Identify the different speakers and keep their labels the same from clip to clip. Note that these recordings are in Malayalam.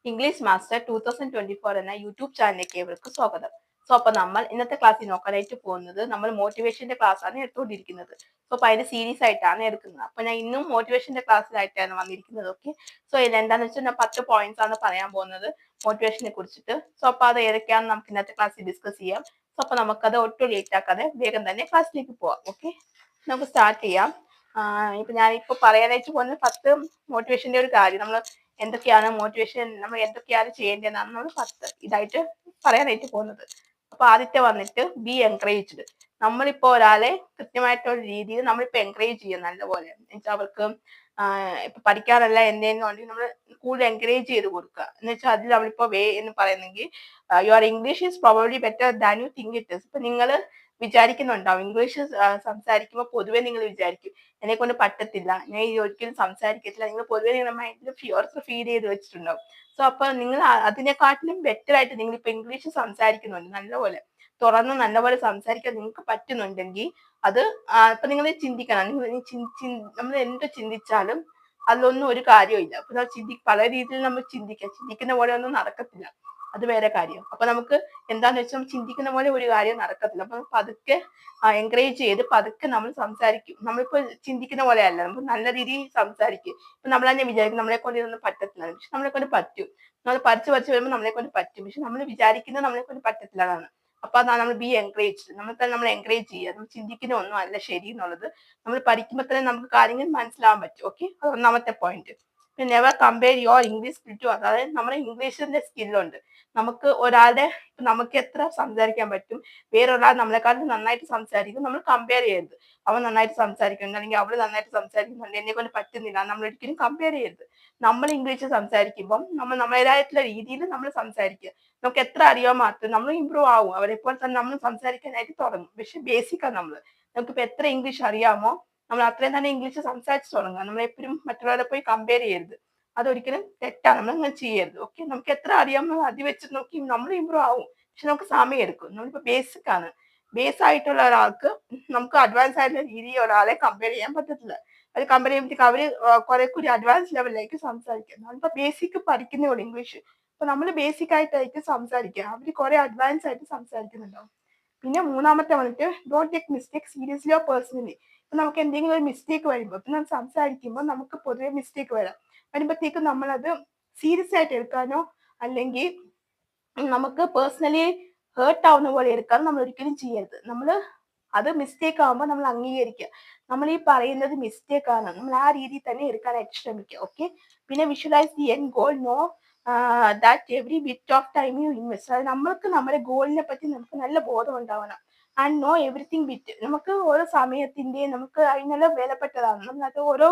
Speaker 1: ഇംഗ്ലീഷ് മാസ്റ്റർ 2024 എന്ന യൂട്യൂബ് ചാനലിലേക്ക് ഏവർക്കും സ്വാഗതം. അപ്പോൾ നമ്മൾ ഇന്നത്തെ ക്ലാസ്സിൽ നോക്കാനായിട്ട് പോകുന്നത് നമ്മൾ മോട്ടിവേഷന്റെ ക്ലാസ് ആണ് എടുത്തുകൊണ്ടിരിക്കുന്നത്. അപ്പോൾ അതിന്റെ സീരീസ് ആയിട്ടാണ് എടുക്കുന്നത്. അപ്പോൾ ഞാൻ ഇന്നും മോട്ടിവേഷന്റെ ക്ലാസ്സിലായിട്ടാണ് വന്നിരിക്കുന്നത്. ഓക്കെ, ഇതിൽ എന്താണെന്ന് വെച്ചാൽ ഞാൻ 10 പോയിന്റ്സ് ആണ് പറയാൻ പോകുന്നത് മോട്ടിവേഷനെ കുറിച്ചിട്ട്. അപ്പോൾ അത് ഏതൊക്കെയാണെന്ന് നമുക്ക് ഇന്നത്തെ ക്ലാസ്സിൽ ഡിസ്കസ് ചെയ്യാം. അപ്പോൾ നമുക്കത് ഒട്ടും ലേറ്റ് ആക്കാതെ വേഗം തന്നെ ക്ലാസ്സിലേക്ക് പോവാം. ഓക്കെ, നമുക്ക് സ്റ്റാർട്ട് ചെയ്യാം. ഞാനിപ്പോൾ പറയാനായിട്ട് പോകുന്നത് 10 മോട്ടിവേഷന്റെ ഒരു കാര്യം, നമ്മൾ എന്തൊക്കെയാണ് മോട്ടിവേഷൻ, നമ്മൾ എന്തൊക്കെയാണ് ചെയ്യേണ്ടതെന്നാണ് നമ്മൾ 10 ഇതായിട്ട് പറയാനായിട്ട് പോകുന്നത്. അപ്പൊ ആദ്യത്തെ വന്നിട്ട് ബി എൻകറേജ്ഡ്. നമ്മളിപ്പോ ഒരാളെ കൃത്യമായിട്ടുള്ള രീതിയിൽ നമ്മളിപ്പോ എൻകറേജ് ചെയ്യും നല്ലപോലെ. എന്നുവെച്ചാൽ അവർക്ക് ഇപ്പൊ പഠിക്കാനല്ല എന്തെങ്കിലും ഉണ്ടെങ്കിൽ നമ്മൾ കൂടുതൽ എൻകറേജ് ചെയ്ത് കൊടുക്കുക. എന്ന് വെച്ചാൽ അതിൽ നമ്മളിപ്പോ വേ എന്ന് പറയുന്നെങ്കിൽ your English is probably better than you think it is. ഇപ്പൊ നിങ്ങൾ വിചാരിക്കുന്നുണ്ടാവും ഇംഗ്ലീഷ് സംസാരിക്കുമ്പോൾ പൊതുവെ നിങ്ങൾ വിചാരിക്കും എന്നെ കൊണ്ട് പറ്റത്തില്ല, ഞാൻ ഒരിക്കലും സംസാരിക്കത്തില്ല. നിങ്ങൾ പൊതുവെ നിങ്ങളുടെ മൈൻഡിൽ ഫിയർസ് ഫീൽ ചെയ്ത് വെച്ചിട്ടുണ്ടാവും. അപ്പൊ നിങ്ങൾ അതിനെക്കാട്ടിലും ബെറ്റർ ആയിട്ട് നിങ്ങൾ ഇപ്പൊ ഇംഗ്ലീഷ് സംസാരിക്കുന്നുണ്ട്, നല്ലപോലെ തുറന്ന് നല്ലപോലെ സംസാരിക്കാൻ നിങ്ങൾക്ക് പറ്റുന്നുണ്ടെങ്കിൽ അത് ഇപ്പൊ നിങ്ങൾ ചിന്തിക്കണം. നമ്മൾ എന്ത് ചിന്തിച്ചാലും അതിലൊന്നും ഒരു കാര്യമില്ല. അപ്പൊ പല രീതിയിൽ നമ്മൾ ചിന്തിക്കുന്ന പോലെ ഒന്നും നടക്കത്തില്ല, അത് വേറെ കാര്യം. അപ്പൊ നമുക്ക് എന്താന്ന് വെച്ചാൽ ചിന്തിക്കുന്ന പോലെ ഒരു കാര്യം നടക്കത്തില്ല. അപ്പൊ പതുക്കെ എൻകറേജ് ചെയ്ത് പതുക്കെ നമ്മൾ സംസാരിക്കും. നമ്മളിപ്പോ ചിന്തിക്കുന്ന പോലെ അല്ല, നമ്മൾ നല്ല രീതിയിൽ സംസാരിക്കും. ഇപ്പൊ നമ്മൾ തന്നെ വിചാരിക്കും നമ്മളെ കൊണ്ട് ഇതൊന്നും പറ്റത്തില്ല, പക്ഷെ നമ്മളെ കൊണ്ട് പറ്റും. നമ്മൾ പഠിച്ച് വരുമ്പോൾ നമ്മളെ കൊണ്ട് പറ്റും, പക്ഷെ നമ്മൾ വിചാരിക്കുന്നത് നമ്മളെ കൊണ്ട് പറ്റത്തില്ല എന്നാണ്. അപ്പൊ അതാണ് നമ്മൾ ബി എൻകറേജ്. നമ്മൾ എൻകറേജ് ചെയ്യുക. നമ്മൾ ചിന്തിക്കുന്ന ഒന്നും അല്ല ശരി എന്നുള്ളത് നമ്മൾ പഠിക്കുമ്പോൾ തന്നെ നമുക്ക് കാര്യങ്ങൾ മനസ്സിലാവാൻ പറ്റും. ഓക്കെ, അത് ഒന്നാമത്തെ പോയിന്റ്. പിന്നെ never compare your English skill to, അതായത് നമ്മുടെ ഇംഗ്ലീഷിന്റെ സ്കില്ലുണ്ട്. നമുക്ക് ഒരാളുടെ നമുക്ക് എത്ര സംസാരിക്കാൻ പറ്റും, വേറൊരാൾ നമ്മളെക്കാളും നന്നായിട്ട് സംസാരിക്കും, നമ്മൾ കമ്പയർ ചെയ്യരുത്. അവൻ നന്നായിട്ട് സംസാരിക്കുന്നുണ്ട് അല്ലെങ്കിൽ അവള് നന്നായിട്ട് സംസാരിക്കുന്നുണ്ട്, എന്നെ കൊണ്ട് പറ്റുന്നില്ല, നമ്മൾ ഒരിക്കലും കമ്പയർ ചെയ്യരുത്. നമ്മൾ ഇംഗ്ലീഷ് സംസാരിക്കുമ്പോൾ നമ്മൾ നമ്മുടേതായിട്ടുള്ള രീതിയിൽ നമ്മൾ സംസാരിക്കുക. നമുക്ക് എത്ര അറിയാൻ മാത്രം നമ്മൾ ഇമ്പ്രൂവ് ആവും. അവരെ പോലെ തന്നെ നമ്മൾ സംസാരിക്കാനായിട്ട് തുടങ്ങും. പക്ഷെ ബേസിക്കാണ് നമുക്കിപ്പോ എത്ര ഇംഗ്ലീഷ് അറിയാമോ നമ്മൾ അത്രയും തന്നെ ഇംഗ്ലീഷ് സംസാരിച്ച് തുടങ്ങുക. നമ്മൾ എപ്പോഴും മറ്റുള്ളവരെ പോയി കമ്പയർ ചെയ്യരുത്, അതൊരിക്കലും തെറ്റാണ്. നമ്മൾ അങ്ങനെ ചെയ്യരുത്. ഓക്കെ, നമുക്ക് എത്ര അറിയാമോ അത് വെച്ച് നോക്കി നമ്മൾ ഇമ്പ്രൂവ് ആവും. പക്ഷെ നമുക്ക് സമയം എടുക്കും. നമ്മളിപ്പോ ബേസിക് ആണ്. ബേസ് ആയിട്ടുള്ള ഒരാൾക്ക് നമുക്ക് അഡ്വാൻസ് ആയിട്ടുള്ള രീതിയിൽ ഒരാളെ കമ്പയർ ചെയ്യാൻ പറ്റത്തില്ല. അത് കമ്പയർ ചെയ്യുമ്പോഴത്തേക്ക് അവര് കുറെ കൂടി അഡ്വാൻസ് ലെവലിലേക്ക് സംസാരിക്കും. നമ്മളിപ്പോ ബേസിക് പഠിക്കുന്നേ ഉള്ളൂ ഇംഗ്ലീഷ്. അപ്പൊ നമ്മൾ ബേസിക് ആയിട്ടായിരിക്കും സംസാരിക്കുക, അവര് കുറെ അഡ്വാൻസ് ആയിട്ട് സംസാരിക്കുന്നുണ്ടാവും. പിന്നെ മൂന്നാമത്തെ വന്നിട്ട് don't take mistake seriously or personally. ഇപ്പൊ നമുക്ക് എന്തെങ്കിലും ഒരു മിസ്റ്റേക്ക് വരുമ്പോൾ ഇപ്പൊ നമ്മൾ സംസാരിക്കുമ്പോൾ നമുക്ക് പൊതുവെ മിസ്റ്റേക്ക് വരുമ്പോഴത്തേക്കും നമ്മളത് സീരിയസ് ആയിട്ട് എടുക്കാനോ അല്ലെങ്കിൽ നമുക്ക് പേഴ്സണലി ഹേർട്ട് ആവുന്ന പോലെ എടുക്കാൻ നമ്മൾ ഒരിക്കലും ചെയ്യരുത്. നമ്മൾ അത് മിസ്റ്റേക്ക് ആവുമ്പോൾ നമ്മൾ അംഗീകരിക്കുക. നമ്മൾ ഈ പറയുന്നത് മിസ്റ്റേക്ക് ആണ്, നമ്മൾ ആ രീതിയിൽ തന്നെ എടുക്കാനായിട്ട് ശ്രമിക്കുക. ഓക്കെ, പിന്നെ visualise the end goal, know that every bit of time you invest. അത് നമ്മൾക്ക് നമ്മുടെ ഗോളിനെ പറ്റി നമുക്ക് നല്ല ബോധം ഉണ്ടാവണം. ആൻഡ് നോ എവറിത്തിങ് ബിറ്റ്, നമുക്ക് ഓരോ സമയത്തിന്റെ നമുക്ക് അതിനുള്ള വിലപ്പെട്ടതാണ്. നമ്മൾ ഓരോ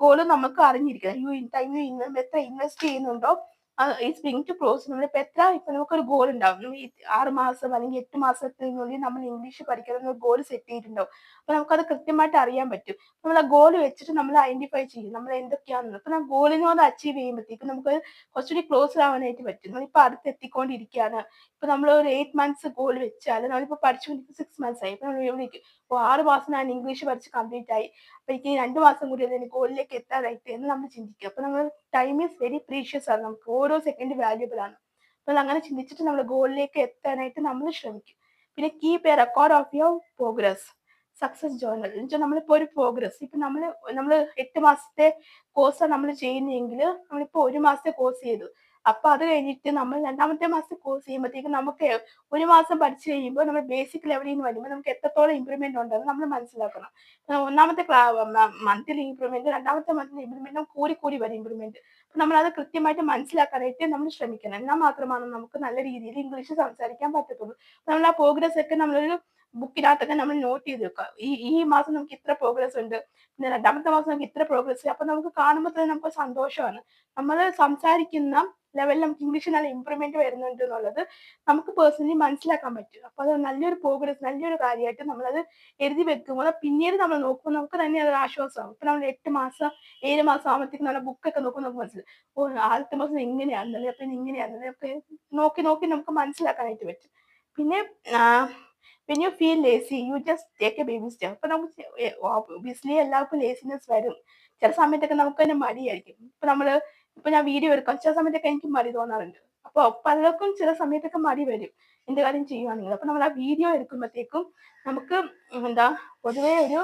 Speaker 1: ഗോളും നമുക്ക് അറിഞ്ഞിരിക്കണം. ടൈം യു എത്ര ഇൻവെസ്റ്റ് ചെയ്യുന്നുണ്ടോ ഈസ് ബിങ് ടു ക്ലോസ്. നമ്മളിപ്പോ ഇപ്പൊ നമുക്കൊരു ഗോൾ ഉണ്ടാവും. നമ്മൾ ഈ 6 മാസം അല്ലെങ്കിൽ 8 മാസത്തിനുള്ളിൽ നമ്മൾ ഇംഗ്ലീഷ് പഠിക്കണം എന്നൊരു ഗോൾ സെറ്റ് ചെയ്തിട്ടുണ്ടാവും. അപ്പൊ നമുക്കത് കൃത്യമായിട്ട് അറിയാൻ പറ്റും. നമ്മൾ ആ ഗോൾ വെച്ചിട്ട് നമ്മൾ ഐഡന്റിഫൈ ചെയ്യും നമ്മൾ എന്തൊക്കെയാണെന്ന്. അപ്പൊ ആ ഗോളിനോട് അച്ചീവ് ചെയ്യുമ്പോഴത്തേക്കും നമുക്ക് കുറച്ചുകൂടി ക്ലോസ് ആവാനായിട്ട് പറ്റും. നമ്മളിപ്പോ അടുത്ത് എത്തിക്കൊണ്ടിരിക്കുകയാണ്. ഇപ്പൊ നമ്മൾ ഒരു 8 മന്ത്സ് ഗോൾ വെച്ചാൽ നമ്മളിപ്പോ പഠിച്ചുകൊണ്ടിരിക്കും 6 മന്ത്സ് ആയി. ഇപ്പൊ നമ്മൾ എവിടേക്ക് 6 മാസം ഞാൻ ഇംഗ്ലീഷ് പഠിച്ച് കംപ്ലീറ്റ് ആയി, അപ്പൊ എനിക്ക് 2 മാസം കൂടി ഗോളിലേക്ക് എത്താനായിട്ട് എന്ന് നമ്മൾ ചിന്തിക്കുക. അപ്പൊ നമ്മൾ ടൈം ഈസ് വെരി പ്രീഷ്യസ് ആണ്, നമുക്ക് ഓരോ സെക്കൻഡ് വാല്യുബിൾ ആണ്. അപ്പൊ അങ്ങനെ ചിന്തിച്ചിട്ട് നമ്മൾ ഗോളിലേക്ക് എത്താനായിട്ട് നമ്മൾ ശ്രമിക്കും. പിന്നെ keep A record of your progress, success journal. എന്നുവെച്ചാൽ നമ്മളിപ്പോ ഒരു പ്രോഗ്രസ് ഇപ്പൊ നമ്മൾ 8 മാസത്തെ കോഴ്സാണ് നമ്മൾ ചെയ്യുന്നതെങ്കിൽ നമ്മളിപ്പോ 1 മാസത്തെ കോഴ്സ് ചെയ്തു. അപ്പൊ അത് കഴിഞ്ഞിട്ട് നമ്മൾ 2ാമത്തെ മാസത്തെ കോഴ്സ് ചെയ്യുമ്പോഴത്തേക്കും നമുക്ക് 1 മാസം പഠിച്ചു കഴിയുമ്പോൾ നമ്മൾ ബേസിക് ലെവലിൽ നിന്ന് വരുമ്പോൾ നമുക്ക് എത്രത്തോളം ഇമ്പ്രൂവ്മെന്റ് ഉണ്ടെന്ന് നമ്മൾ മനസ്സിലാക്കണം. ഒന്നാമത്തെ മന്തിൽ ഇമ്പ്രൂവ്മെന്റ്, 2ാമത്തെ മന്തിൽ ഇമ്പ്രൂവ്മെന്റ് കൂടി വരും ഇമ്പ്രൂവ്മെന്റ്. അപ്പൊ നമ്മൾ അത് കൃത്യമായിട്ട് മനസ്സിലാക്കാനായിട്ട് നമ്മൾ ശ്രമിക്കണം. എന്നാൽ മാത്രമാണ് നമുക്ക് നല്ല രീതിയിൽ ഇംഗ്ലീഷ് സംസാരിക്കാൻ പറ്റത്തുള്ളൂ. നമ്മൾ ആ പ്രോഗ്രസ് ഒക്കെ നമ്മളൊരു ബുക്കിനകത്തൊക്കെ നമ്മൾ നോട്ട് ചെയ്ത് വെക്കുക. ഈ മാസം നമുക്ക് ഇത്ര പ്രോഗ്രസ് ഉണ്ട്, പിന്നെ 2ാമത്തെ മാസം നമുക്ക് ഇത്ര പ്രോഗ്രസ്. അപ്പൊ നമുക്ക് കാണുമ്പോൾ തന്നെ നമുക്ക് സന്തോഷമാണ്. നമ്മൾ സംസാരിക്കുന്ന ലെവലിൽ നമുക്ക് ഇംഗ്ലീഷ് നല്ല ഇമ്പ്രൂവ്മെന്റ് വരുന്നുണ്ട് എന്നുള്ളത് നമുക്ക് പേഴ്സണലി മനസ്സിലാക്കാൻ പറ്റും. അപ്പൊ അത് നല്ലൊരു പ്രോഗ്രസ്, നല്ലൊരു കാര്യമായിട്ട് നമ്മളത് എഴുതി വെക്കുമ്പോൾ പിന്നീട് നമ്മൾ നോക്കുമ്പോൾ നമുക്ക് തന്നെ അത് ആശ്വാസമാകും. ഇപ്പൊ നമ്മൾ 8 മാസം 7 മാസം ആകുമ്പോഴത്തേക്കും നമ്മുടെ ബുക്കൊക്കെ നോക്കുമ്പോൾ നമുക്ക് മനസ്സിലാവും, ആദ്യത്തെ മാസം ഇങ്ങനെയാണെന്നല്ലേ, അപ്പൊ ഇങ്ങനെയാണെന്നല്ലേ, അപ്പൊ നോക്കി നോക്കി നമുക്ക് മനസ്സിലാക്കാനായിട്ട് പറ്റും. പിന്നെ when you feel lazy you just take A baby step. അപ്പൊ നമുക്ക് ഒബിയസ്ലി എല്ലാവർക്കും ലേസിനെസ് വരും. ചില സമയത്തൊക്കെ നമുക്ക് തന്നെ മടിയായിരിക്കും. ഇപ്പൊ നമ്മള് ഇപ്പൊ ഞാൻ വീഡിയോ എടുക്കാം ചില സമയത്തൊക്കെ എനിക്ക് മടി തോന്നാറുണ്ട്. അപ്പൊ പലർക്കും ചില സമയത്തൊക്കെ മടി വരും എന്ത് കാര്യം ചെയ്യുവാണെങ്കിൽ. അപ്പൊ നമ്മൾ ആ വീഡിയോ എടുക്കുമ്പോഴത്തേക്കും നമുക്ക് എന്താ പൊതുവേ ഒരു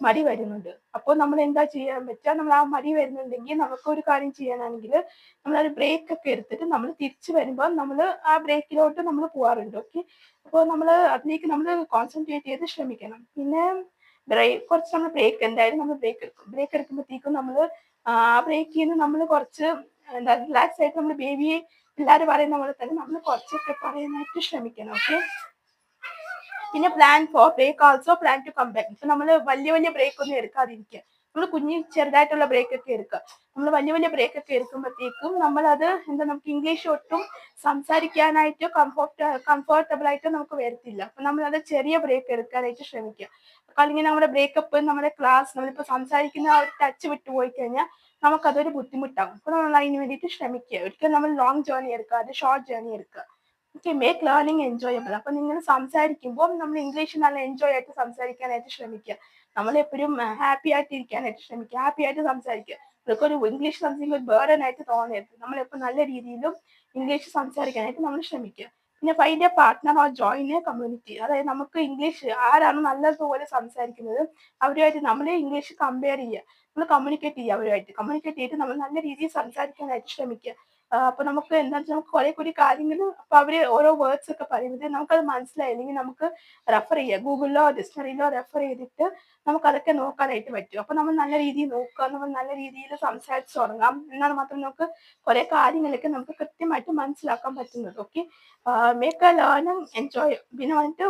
Speaker 1: മടി വരുന്നുണ്ട്. അപ്പോൾ നമ്മൾ എന്താ ചെയ്യാൻ പറ്റുക, നമ്മൾ ആ മടി വരുന്നുണ്ടെങ്കിൽ നമുക്ക് ഒരു കാര്യം ചെയ്യാനാണെങ്കിൽ നമ്മളൊരു ബ്രേക്ക് ഒക്കെ എടുത്തിട്ട് നമ്മൾ തിരിച്ചു വരുമ്പോൾ നമ്മൾ ആ ബ്രേക്കിലോട്ട് നമ്മൾ പോവാറുണ്ട്. ഓക്കെ, അപ്പോൾ നമ്മൾ അതിലേക്ക് നമ്മൾ കോൺസെൻട്രേറ്റ് ചെയ്ത് ശ്രമിക്കണം. പിന്നെ കുറച്ച് നമ്മൾ ബ്രേക്ക് എന്തായാലും നമ്മൾ ബ്രേക്ക് എടുക്കും. ബ്രേക്ക് എടുക്കുമ്പോഴത്തേക്കും നമ്മൾ ആ ബ്രേക്കിൽ നിന്ന് നമ്മൾ കുറച്ച് എന്താ റിലാക്സ് ആയിട്ട് നമ്മൾ ബേബിയെ പിള്ളേർ പറയുന്ന പോലെ തന്നെ നമ്മൾ കുറച്ചൊക്കെ പറയാനായിട്ട് ശ്രമിക്കണം. ഓക്കെ, പിന്നെ plan for break also plan to come back. ഇപ്പൊ നമ്മൾ വലിയ വലിയ ബ്രേക്ക് ഒന്നും എടുക്കാതിരിക്കുക. നമ്മൾ കുഞ്ഞു ചെറുതായിട്ടുള്ള ബ്രേക്ക് ഒക്കെ എടുക്കുക. നമ്മൾ വലിയ വലിയ ബ്രേക്ക് ഒക്കെ എടുക്കുമ്പോഴത്തേക്കും നമ്മളത് എന്താ നമുക്ക് ഇംഗ്ലീഷ് ഒട്ടും സംസാരിക്കാനായിട്ട് കംഫർട്ടബിൾ ആയിട്ട് നമുക്ക് വരത്തില്ല. അപ്പൊ നമ്മളത് ചെറിയ ബ്രേക്ക് എടുക്കാനായിട്ട് ശ്രമിക്കുക. അല്ലെങ്കിൽ നമ്മുടെ ബ്രേക്കപ്പ് നമ്മുടെ ക്ലാസ് നമ്മളിപ്പോ സംസാരിക്കുന്ന ആ ഒരു ടച്ച് വിട്ടുപോയി കഴിഞ്ഞാൽ നമുക്കതൊരു ബുദ്ധിമുട്ടാകും. അപ്പൊ നമ്മൾ അതിന് വേണ്ടിയിട്ട് ശ്രമിക്കുക. ഒരിക്കലും നമ്മൾ ലോങ് ജേർണി എടുക്കാതെ ഷോർട്ട് ജേർണി എടുക്കുക. Okay, make learning enjoyable. അപ്പൊ നിങ്ങൾ സംസാരിക്കുമ്പോൾ നമ്മൾ ഇംഗ്ലീഷ് നല്ല എൻജോയ് ആയിട്ട് സംസാരിക്കാനായിട്ട് ശ്രമിക്കുക. നമ്മൾ എപ്പോഴും ഹാപ്പി ആയിട്ട് ഇരിക്കാനായിട്ട് ശ്രമിക്കുക. ഹാപ്പി ആയിട്ട് സംസാരിക്കുക. അതൊക്കെ ഒരു ഇംഗ്ലീഷ് സംസാരിക്കുമ്പോൾ ഒരു ബേർഡൻ ആയിട്ട് തോന്നരുത്. നമ്മളെപ്പോൾ നല്ല രീതിയിലും ഇംഗ്ലീഷ് സംസാരിക്കാനായിട്ട് നമ്മൾ ശ്രമിക്കുക. പിന്നെ find a partner or join A community. അതായത് നമുക്ക് ഇംഗ്ലീഷ് ആരാണ് നല്ലതുപോലെ സംസാരിക്കുന്നത് അവരുമായിട്ട് നമ്മൾ ഇംഗ്ലീഷ് കമ്പയർ ചെയ്യുക. നമ്മൾ കമ്മ്യൂണിക്കേറ്റ് ചെയ്യുക. അവരുമായിട്ട് കമ്മ്യൂണിക്കേറ്റ് ചെയ്തിട്ട് നമ്മൾ നല്ല രീതിയിൽ സംസാരിക്കാനായിട്ട് ശ്രമിക്കുക. അപ്പൊ നമുക്ക് എന്താ വെച്ചാൽ നമുക്ക് കുറെ കൂടി കാര്യങ്ങൾ അപ്പൊ അവര് ഓരോ വേർഡ്സ് ഒക്കെ പറയുന്നത് നമുക്കത് മനസ്സിലായില്ലെങ്കിൽ നമുക്ക് റെഫർ ചെയ്യാം. ഗൂഗിളിലോ ഡിക്ഷണറിയിലോ റെഫർ ചെയ്തിട്ട് നമുക്ക് അതൊക്കെ നോക്കാനായിട്ട് പറ്റും. അപ്പൊ നമ്മൾ നല്ല രീതിയിൽ നോക്കുക, നമ്മൾ നല്ല രീതിയിൽ സംസാരിച്ച് തുടങ്ങാം. എന്നാൽ മാത്രം നമുക്ക് കുറെ കാര്യങ്ങളൊക്കെ നമുക്ക് കൃത്യമായിട്ട് മനസ്സിലാക്കാൻ പറ്റുന്നത്. Okay, make A learning enjoy. പിന്നെ വന്നിട്ട്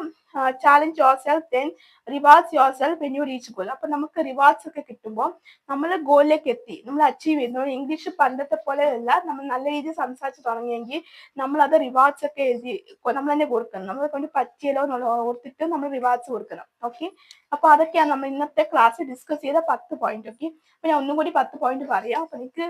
Speaker 1: challenge your self then rewards your self when you reach goal. അപ്പൊ നമുക്ക് റിവാർഡ്സ് ഒക്കെ കിട്ടുമ്പോൾ നമ്മൾ ഗോളിലേക്ക് എത്തി, നമ്മൾ അച്ചീവ് ചെയ്യുന്നു. ഇംഗ്ലീഷ് പണ്ടത്തെ പോലെ അല്ല, നമ്മൾ നല്ല രീതിയിൽ സംസാരിച്ച് തുടങ്ങിയെങ്കിൽ നമ്മൾ അത് റിവാർഡ്സ് ഒക്കെ എഴുതി നമ്മൾ തന്നെ കൊടുക്കണം. നമ്മളെ കൊണ്ട് പറ്റിയല്ലോ എന്നുള്ള ഓർത്തിട്ട് നമ്മൾ റിവാർഡ്സ് കൊടുക്കണം. ഓക്കെ, അപ്പൊ അതൊക്കെയാണ് നമ്മൾ ഇന്നത്തെ ക്ലാസ് ഡിസ്കസ് ചെയ്ത 10 പോയിന്റ്. ഓക്കെ, അപ്പൊ ഞാൻ ഒന്നും കൂടി 10 പോയിന്റ് പറയാം. അപ്പൊ എനിക്ക്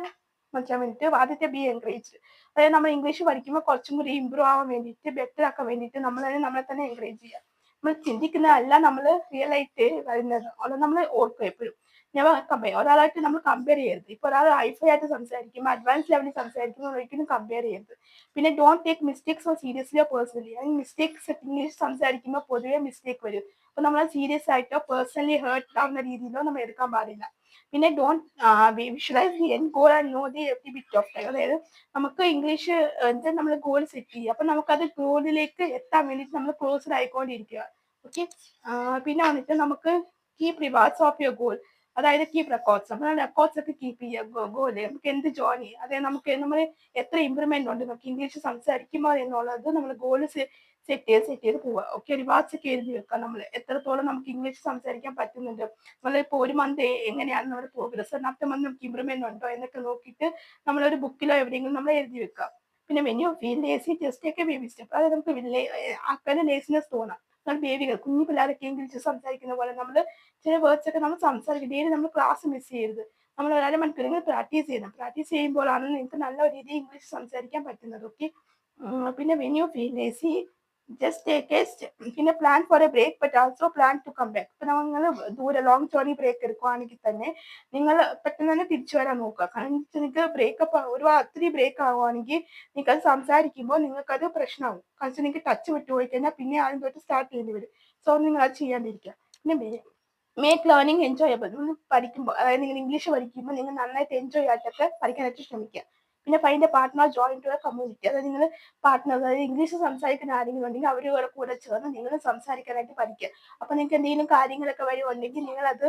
Speaker 1: മനസ്സിലാൻ വേണ്ടിയിട്ട് ആദ്യത്തെ ബി എൻകറേജ്. അതായത് നമ്മൾ ഇംഗ്ലീഷ് പഠിക്കുമ്പോൾ കുറച്ചും കൂടി ഇമ്പ്രൂവ് ആവാൻ വേണ്ടിയിട്ട് ബെറ്റർ ആക്കാൻ വേണ്ടിയിട്ട് നമ്മളെ തന്നെ എൻകറേജ് ചെയ്യുക. നമ്മൾ ചിന്തിക്കുന്നതല്ല നമ്മൾ റിയൽ ആയിട്ട് വരുന്നത്. അത് നമ്മൾ ഓർക്കുക എപ്പോഴും. ഞാൻ കമ്പയർ ഒരാളായിട്ട് നമ്മൾ കമ്പയർ ചെയ്യരുത്. ഇപ്പൊ ഒരാൾ ഹൈഫൈ ആയിട്ട് സംസാരിക്കുമ്പോൾ അഡ്വാൻസ് ലെവലിൽ സംസാരിക്കുമ്പോൾ ഒരിക്കലും കമ്പയർ ചെയ്യരുത്. പിന്നെ don't take mistakes or seriously or personally. Mistakes English സംസാരിക്കുമ്പോൾ പൊതുവെ മിസ്റ്റേക്ക് വരും. അപ്പൊ നമ്മൾ സീരിയസ് ആയിട്ടോ പേഴ്സണലി ഹേർട്ട് ആവുന്ന രീതിയിലോ നമ്മൾ എടുക്കാൻ പാടില്ല. പിന്നെ don't visualise the end goal and know the every bit of time. അതായത് നമുക്ക് ഇംഗ്ലീഷ് എന്താ നമ്മൾ ഗോൾ സെറ്റ് ചെയ്യുക. അപ്പൊ നമുക്കത് ഗോളിലേക്ക് എത്താൻ വേണ്ടിയിട്ട് നമ്മൾ ക്ലോസ്ഡ് ആയിക്കൊണ്ടിരിക്കുക. ഓക്കെ, പിന്നെ വന്നിട്ട് നമുക്ക് keep rewards of your goal. അതായത് കീപ് റെക്കോർഡ്സ്. നമ്മൾ റെക്കോർഡ്സ് ഒക്കെ കീപ്പ് ചെയ്യുക. ഗോല് നമുക്ക് എന്ത് ജോലി, അതായത് നമുക്ക് നമ്മൾ എത്ര ഇമ്പ്രൂവ്മെന്റ് ഉണ്ട് നമുക്ക് ഇംഗ്ലീഷ് സംസാരിക്കുമ്പോൾ എന്നുള്ളത് നമ്മൾ ഗോൾ സെറ്റ് ചെയ്ത് പോവുക. ഓക്കെ, റിവാർഡ്സ് ഒക്കെ എഴുതി വെക്കുക. നമ്മൾ എത്രത്തോളം നമുക്ക് ഇംഗ്ലീഷ് സംസാരിക്കാൻ പറ്റുന്നുണ്ട്, നമ്മളിപ്പോൾ ഒരു മന്ത് എങ്ങനെയാണ് നമ്മുടെ പ്രോഗ്രസ്, അടുത്ത മന്ത് നമുക്ക് ഇമ്പ്രൂവ്മെന്റ് ഉണ്ടോ എന്നൊക്കെ നോക്കിയിട്ട് നമ്മളൊരു ബുക്കിലോ എവിടെയെങ്കിലും നമ്മൾ എഴുതി വെക്കുക. പിന്നെ when you feel lazy just take A baby step. അതായത് നമുക്ക് ആക്കാൻ ലേസിനെസ് തോന്നാം. നമ്മൾ ബേബികൾ കുഞ്ഞു പിള്ളേരൊക്കെ ഇംഗ്ലീഷ് സംസാരിക്കുന്ന പോലെ നമ്മൾ ചില വേർഡ്സ് ഒക്കെ നമ്മൾ സംസാരിക്കും. ഡെയിലി നമ്മൾ ക്ലാസ് മിസ് ചെയ്യരുത്. നമ്മൾ ഒരു അരമണിക്കൂർ പ്രാക്ടീസ് ചെയ്യണം. പ്രാക്ടീസ് ചെയ്യുമ്പോഴാണ് നിങ്ങൾക്ക് നല്ല രീതിയിൽ ഇംഗ്ലീഷ് സംസാരിക്കാൻ പറ്റുന്നത്. ഓക്കെ, പിന്നെ when you feel lazy just take a step. പിന്നെ plan for a break but also plan to come back. ഇപ്പൊ നിങ്ങൾ ദൂരെ ലോങ് ജേർണി ബ്രേക്ക് എടുക്കുവാണെങ്കിൽ തന്നെ നിങ്ങൾ പെട്ടെന്ന് തന്നെ തിരിച്ചു വരാൻ നോക്കുക. കാരണം നിങ്ങൾക്ക് ബ്രേക്കപ്പ് ഒരു ഒത്തിരി ബ്രേക്ക് ആവുകയാണെങ്കിൽ നിങ്ങൾക്ക് അത് സംസാരിക്കുമ്പോൾ നിങ്ങൾക്കത് പ്രശ്നമാവും. കാരണം നിങ്ങൾക്ക് ടച്ച് വിട്ടുപോയി കഴിഞ്ഞാൽ പിന്നെ ആദ്യം തൊട്ട് സ്റ്റാർട്ട് ചെയ്യേണ്ടി വരും. സോ നിങ്ങൾ അത് ചെയ്യാണ്ടിരിക്കുക. പിന്നെ മേക്ക് ലേണിംഗ് എൻജോയബിൾ. നിങ്ങൾ പഠിക്കുമ്പോൾ അതായത് നിങ്ങൾ ഇംഗ്ലീഷ് പഠിക്കുമ്പോൾ നിങ്ങൾ നന്നായിട്ട് എൻജോയ് ആയിട്ടൊക്കെ പഠിക്കാനായിട്ട് ശ്രമിക്കുക. പിന്നെ find a partner join to a community. അതായത് നിങ്ങൾ പാർട്ട്ണർ അതായത് ഇംഗ്ലീഷ് സംസാരിക്കുന്ന ആരെങ്കിലും ഉണ്ടെങ്കിൽ അവരുടെ കൂടെ ചേർന്ന് നിങ്ങൾ സംസാരിക്കാനായിട്ട് പഠിക്കുക. അപ്പൊ നിങ്ങൾക്ക് എന്തെങ്കിലും കാര്യങ്ങളൊക്കെ വരുന്നുണ്ടെങ്കിൽ നിങ്ങൾ അത്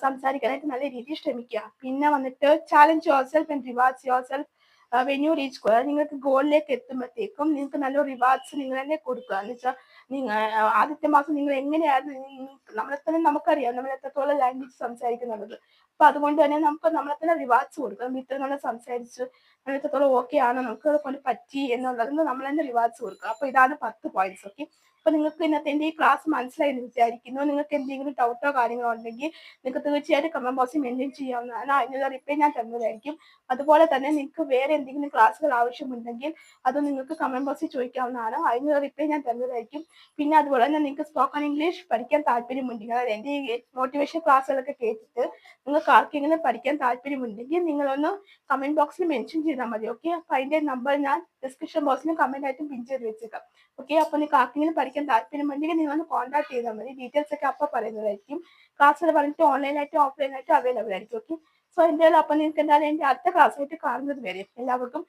Speaker 1: സംസാരിക്കാനായിട്ട് നല്ല രീതിയിൽ ശ്രമിക്കുക. പിന്നെ വന്നിട്ട് challenge your self and rewards your self when you reach goal. നിങ്ങൾക്ക് ഗോളിലേക്ക് എത്തുമ്പോഴത്തേക്കും നിങ്ങൾക്ക് നല്ല റിവാർഡ്സ് നിങ്ങൾ തന്നെ കൊടുക്കുക. എന്ന് വെച്ചാൽ നിങ്ങൾ ആദ്യത്തെ മാസം നിങ്ങൾ എങ്ങനെയായിരുന്നു നമ്മളെ തന്നെ നമുക്കറിയാം നമ്മൾ എത്രത്തോളം ലാംഗ്വേജ് സംസാരിക്കുന്നുള്ളത്. അപ്പൊ അതുകൊണ്ട് തന്നെ നമുക്ക് നമ്മളെ തന്നെ റിവാർഡ്സ് കൊടുക്കുക. നമ്മൾ ഇത്ര നമ്മൾ സംസാരിച്ച് നമ്മൾ എത്രത്തോളം ഓക്കെ ആണ്, നമുക്ക് അത് കൊണ്ട് പറ്റി എന്നുള്ളത് നമ്മൾ തന്നെ റിവാർഡ്സ് കൊടുക്കുക. അപ്പൊ ഇതാണ് 10 പോയിന്റ്സ്. ഓക്കെ, അപ്പൊ നിങ്ങൾക്ക് ഇന്നത്തെ എന്റെ ഈ ക്ലാസ് മനസ്സിലായി എന്ന് വിചാരിക്കുന്നു. നിങ്ങൾക്ക് എന്തെങ്കിലും ഡൗട്ടോ കാര്യങ്ങളോ ഉണ്ടെങ്കിൽ നിങ്ങൾക്ക് തീർച്ചയായിട്ടും കമന്റ് ബോക്സിൽ മെൻഷൻ ചെയ്യാവുന്നതാണ്. അതിനുള്ള റിപ്ലൈ ഞാൻ തരുന്നതായിരിക്കും. അതുപോലെ തന്നെ നിങ്ങൾക്ക് വേറെ എന്തെങ്കിലും ക്ലാസ്സുകൾ ആവശ്യമുണ്ടെങ്കിൽ അത് നിങ്ങൾക്ക് കമന്റ് ബോക്സിൽ ചോദിക്കാവുന്നതാണ്. അതിനുള്ള റിപ്ലൈ ഞാൻ തരുന്നതായിരിക്കും. പിന്നെ അതുപോലെ തന്നെ നിങ്ങൾക്ക് സ്പോക്കൺ ഇംഗ്ലീഷ് പഠിക്കാൻ താല്പര്യമുണ്ടെങ്കിൽ അതായത് എൻ്റെ ഈ മോട്ടിവേഷൻ ക്ലാസ്സുകളൊക്കെ കേട്ടിട്ട് നിങ്ങൾ നിങ്ങൾക്ക് ആർക്കെങ്കിലും പഠിക്കാൻ താല്പര്യമുണ്ടെങ്കിൽ നിങ്ങളൊന്ന് കമന്റ് ബോക്സിൽ മെൻഷൻ ചെയ്താൽ മതി. ഓക്കെ, അപ്പൊ അതിന്റെ നമ്പർ ഞാൻ ഡിസ്ക്രിപ്ഷൻ ബോക്സിലും കമന്റ് ആയിട്ട് പിൻ ചെയ്ത് വെച്ചേക്കാം. ഓക്കെ, അപ്പൊ നിങ്ങൾക്ക് ആർക്കെങ്കിലും പഠിക്കാൻ താല്പര്യമുണ്ടെങ്കിൽ നിങ്ങളൊന്ന് കോൺടാക്ട് ചെയ്താൽ മതി. ഡീറ്റെയിൽസ് ഒക്കെ അപ്പൊ പറയുന്നതായിരിക്കും. ക്ലാസ്സിൽ പറഞ്ഞിട്ട് ഓൺലൈനായിട്ടും ഓഫ്ലൈനായിട്ടും അവൈലബിൾ ആയിരിക്കും. ഓക്കെ, സോ എന്തായാലും അപ്പൊ നിങ്ങൾക്ക് എന്തായാലും എന്റെ അടുത്ത ക്ലാസ്സായിട്ട് കാണുന്നത് വരെ എല്ലാവർക്കും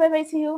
Speaker 1: ബൈ ബൈ, സി യു.